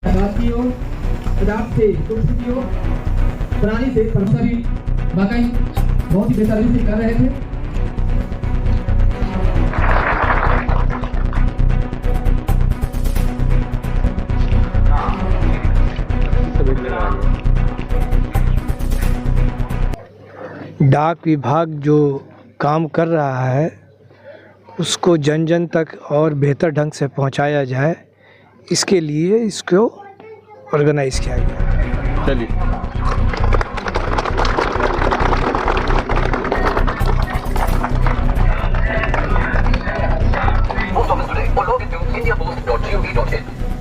साथियों, पंजाब से कुर्सियों पुरानी से सभी वाकई बहुत ही बेहतरीन से कर रहे थे। डाक विभाग जो काम कर रहा है उसको जन जन तक और बेहतर ढंग से पहुंचाया जाए, इसके लिए इसको ऑर्गेनाइज किया गया। चलिए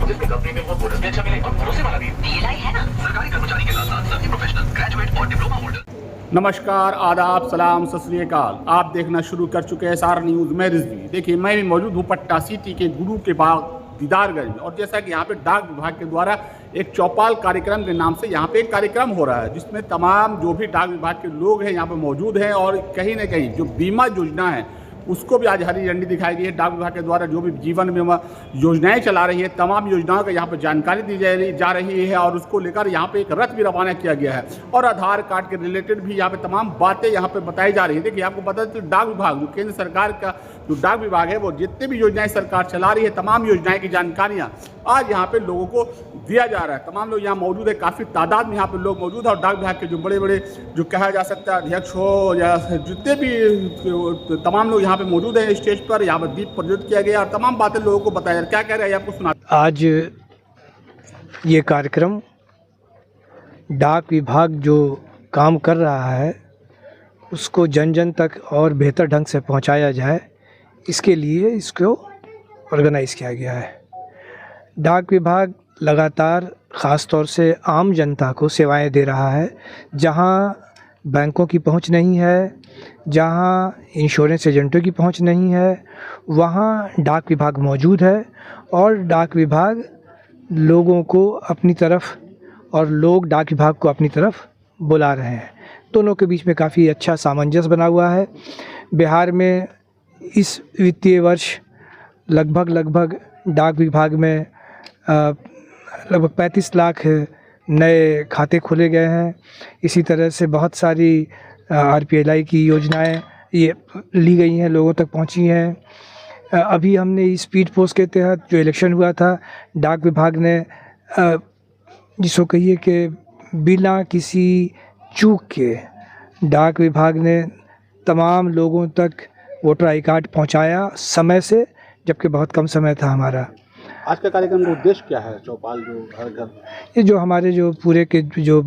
जिसके कंपनी में वो बोनस भी अच्छा मिले और भरोसे वाला भी DLI है ना, सरकारी कर्मचारी के साथ सभी प्रोफेशनल, ग्रेजुएट और डिप्लोमा होल्डर। नमस्कार, आदाब, सलाम, सत श्री अकाल। आप देखना शुरू कर चुके हैं SR न्यूज़ में रिजवी। देखिए, मैं भी मौजूद हूँ पटना सिटी के गुरु के बाग दीदारगंज में, और जैसा कि यहाँ पे डाक विभाग के द्वारा एक चौपाल कार्यक्रम के नाम से यहाँ पे एक कार्यक्रम हो रहा है, जिसमें तमाम जो भी डाक विभाग के लोग हैं यहाँ पे मौजूद हैं, और कहीं ना कहीं जो बीमा योजना है उसको भी आज हरी झंडी दिखाई गई है। डाक विभाग के द्वारा जो भी जीवन बीमा योजनाएं चला रही है, तमाम योजनाओं का यहाँ पर जानकारी दी जा रही है, और उसको लेकर यहाँ पे एक रथ भी रवाना किया गया है, और आधार कार्ड के रिलेटेड भी यहाँ पे तमाम बातें यहाँ पे बताई जा रही है। देखिए, आपको पता है डाक विभाग जो केंद्र सरकार का जो डाक विभाग है, वो जितने भी योजनाएं सरकार चला रही है, तमाम योजनाएं की जानकारियाँ आज यहाँ पे लोगों को दिया जा रहा है। तमाम लोग यहाँ मौजूद है, काफ़ी तादाद में यहाँ पे लोग मौजूद है, और डाक विभाग के जो बड़े बड़े जो कहा जा सकता है अध्यक्ष हो या जितने भी तमाम लोग यहाँ पे मौजूद है स्टेज पर। यहाँ पर दीप प्रज्वलित किया गया और तमाम बातें लोगों को बताया। क्या कह रहे हैं आपको सुना। आज ये कार्यक्रम डाक विभाग जो काम कर रहा है उसको जन जन तक और बेहतर ढंग से पहुंचाया जाए, इसके लिए इसको ऑर्गेनाइज किया गया है। डाक विभाग लगातार ख़ास तौर से आम जनता को सेवाएं दे रहा है। जहां बैंकों की पहुंच नहीं है, जहां इंश्योरेंस एजेंटों की पहुंच नहीं है, वहां डाक विभाग मौजूद है, और डाक विभाग लोगों को अपनी तरफ और लोग डाक विभाग को अपनी तरफ बुला रहे हैं। दोनों के बीच में काफ़ी अच्छा सामंजस्य बना हुआ है। बिहार में इस वित्तीय वर्ष लगभग डाक विभाग में लगभग 35 लाख नए खाते खोले गए हैं। इसी तरह से बहुत सारी RPLI की योजनाएं ये ली गई हैं, लोगों तक पहुंची हैं। अभी हमने स्पीड पोस्ट के तहत जो इलेक्शन हुआ था, डाक विभाग ने जिसको कहिए कि बिना किसी चूक के डाक विभाग ने तमाम लोगों तक वोटर आई कार्ड पहुंचाया समय से, जबकि बहुत कम समय था हमारा। आज का कार्यक्रम का उद्देश्य क्या है? चौपाल जो हर घर, ये जो हमारे जो पूरे के जो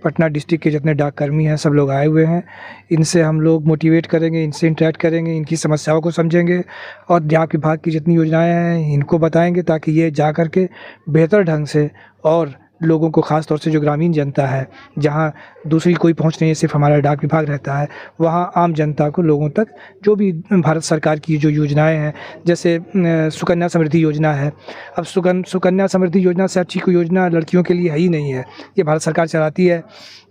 पटना डिस्ट्रिक्ट के जितने डाक कर्मी हैं सब लोग आए हुए हैं, इनसे हम लोग मोटिवेट करेंगे, इनसे इंटरेक्ट करेंगे, इनकी समस्याओं को समझेंगे, और डाक विभाग की जितनी योजनाएं हैं इनको बताएंगे, ताकि ये जा कर के बेहतर ढंग से और लोगों को, ख़ास तौर से जो ग्रामीण जनता है, जहाँ दूसरी कोई पहुंच नहीं है, सिर्फ हमारा डाक विभाग रहता है, वहाँ आम जनता को, लोगों तक जो भी भारत सरकार की जो योजनाएं हैं, जैसे सुकन्या समृद्धि योजना है। अब सुकन्या समृद्धि योजना से अच्छी कोई योजना लड़कियों के लिए है ही नहीं है, ये भारत सरकार चलाती है,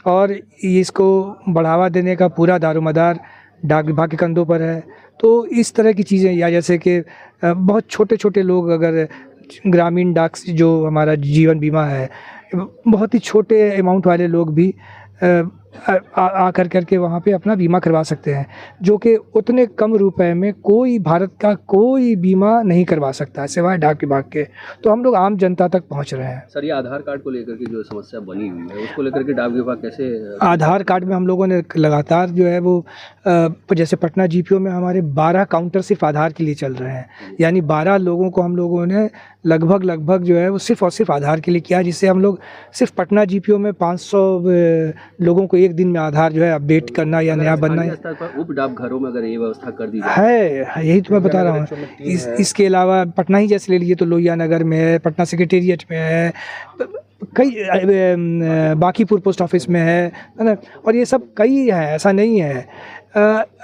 और इसको बढ़ावा देने का पूरा दारोमदार डाक विभाग के कंधों पर है। तो इस तरह की चीज़ें, या जैसे कि बहुत छोटे छोटे लोग, अगर ग्रामीण डाक से जो हमारा जीवन बीमा है, बहुत ही छोटे अमाउंट वाले लोग भी आकर करके वहाँ पे अपना बीमा करवा सकते हैं, जो कि उतने कम रुपए में कोई भारत का कोई बीमा नहीं करवा सकता है सिवाय डाक विभाग के। तो हम लोग आम जनता तक पहुँच रहे हैं। सर, ये आधार कार्ड को लेकर के जो समस्या बनी हुई है, उसको लेकर के डाक विभाग कैसे? आधार कार्ड में हम लोगों ने लगातार जो है वो जैसे पटना GPO में हमारे 12 काउंटर सिर्फ आधार के लिए चल रहे हैं, यानी 12 लोगों को हम लोगों ने लगभग जो है वो सिर्फ और सिर्फ आधार के लिए किया, जिससे हम लोग सिर्फ पटना GPO में 500 लोगों को एक दिन में आधार जो है अपडेट करना या नया बनना है। स्तर पर उप डाकघरों में अगर ये व्यवस्था कर दी है, यही तो मैं बता रहा हूँ। इसके अलावा पटना ही जैसे ले लिए तो लोहिया नगर में है, पटना सेक्रेटेरिएट में है, कई बाकीपुर पोस्ट ऑफिस में है ना, और ये सब कई है, ऐसा नहीं है।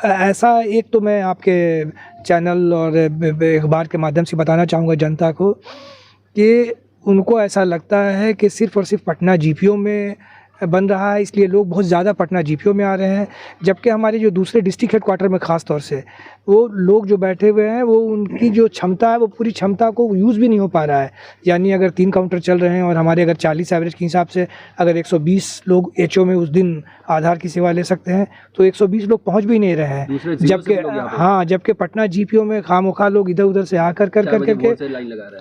ऐसा एक तो मैं आपके चैनल और अखबार के माध्यम से बताना चाहूँगा जनता को कि उनको ऐसा लगता है कि सिर्फ़ और सिर्फ पटना GPO में बन रहा है, इसलिए लोग बहुत ज़्यादा पटना जीपीओ में आ रहे हैं। जबकि हमारे जो दूसरे डिस्ट्रिक्ट हेडक्वार्टर में ख़ास तौर से वो लोग जो बैठे हुए हैं, वो उनकी जो क्षमता है वो पूरी क्षमता को यूज़ भी नहीं हो पा रहा है। यानी अगर 3 काउंटर चल रहे हैं और हमारे अगर 40 एवरेज के हिसाब से अगर 120 लोग एचओ में उस दिन आधार की सेवा ले सकते हैं, तो 120 लोग पहुंच भी नहीं रहे हैं। जबकि पटना जीपीओ में खामोखा लोग इधर उधर से आकर के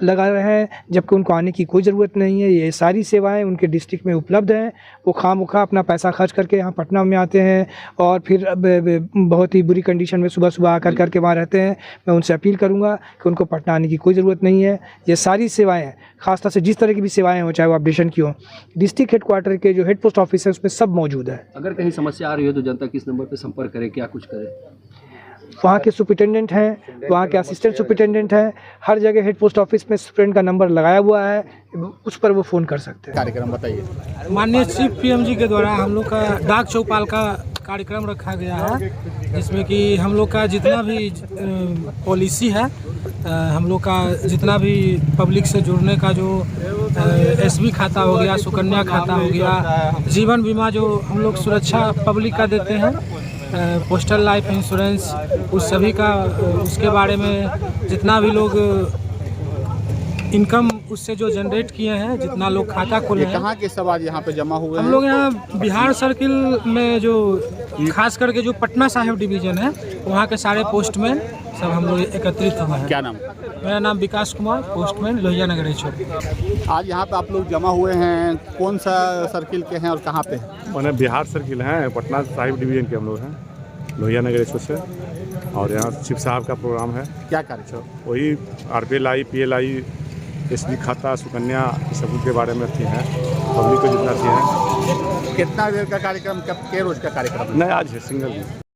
लगा रहे हैं, जबकि उनको आने की कोई ज़रूरत नहीं है। ये सारी सेवाएं उनके डिस्ट्रिक्ट में उपलब्ध हैं। वो खामोखा अपना पैसा खर्च करके यहाँ पटना में आते हैं और फिर बहुत ही बुरी कंडीशन में सुबह सुबह आकर करके वहाँ रहते हैं। मैं उनसे अपील करूँगा कि उनको पटना आने की कोई ज़रूरत नहीं है। ये सारी सेवाएँ, खासतौर से जिस तरह की भी सेवाएँ हों, चाहे वो अपडेशन की हो, डिस्ट्रिक्ट हेडक्वार्टर के जो हेड पोस्ट ऑफिस है उसमें सब मौजूद है। अगर कहीं समस्या आ रही हो तो जनता किस नंबर पर संपर्क करे, क्या कुछ करे? वहाँ के सुपरिटेंडेंट हैं, वहाँ के असिस्टेंट सुपरिटेंडेंट हैं, हर जगह हेड पोस्ट ऑफिस में सुपरिटेंडेंट का नंबर लगाया हुआ है, उस पर वो फ़ोन कर सकते हैं। कार्यक्रम बताइए। माननीय चीफ पीएम जी के द्वारा हम लोग का डाक चौपाल का कार्यक्रम रखा गया है, जिसमें कि हम लोग का जितना भी पॉलिसी है, हम लोग का जितना भी पब्लिक से जुड़ने का जो एसबी खाता हो गया, सुकन्या खाता हो गया, जीवन बीमा जो हम लोग सुरक्षा पब्लिक का देते हैं, पोस्टल लाइफ इंश्योरेंस, उस सभी का उसके बारे में जितना भी लोग इनकम उससे जो जनरेट किए हैं, जितना लोग खाता खोले हैं। कहाँ के सब आज यहाँ पे जमा हुए हैं? हम लोग यहाँ बिहार सर्किल में जो खास करके जो पटना साहिब डिवीज़न है, वहाँ के सारे पोस्टमैन सब हम लोग एकत्रित हुए हैं। क्या नाम? मेरा नाम विकास कुमार, पोस्टमैन लोहिया नगर चौक। आज यहाँ पे आप लोग जमा हुए हैं, कौन सा सर्किल के हैं और कहाँ पे? मैंने बिहार सर्किल हैं, पटना साहिब डिवीज़न के हम लोग हैं, लोहिया नगर चौक से। और यहाँ चीफ साहब का प्रोग्राम है। क्या कार्य? वही RPLI, PLI, एसबी खाता, सुकन्या, सब के बारे में थी हैं, पब्लिक को जितना थी हैं। कितना देर का कार्यक्रम, कब के रोज का कार्यक्रम? नहीं, आज है सिंगल।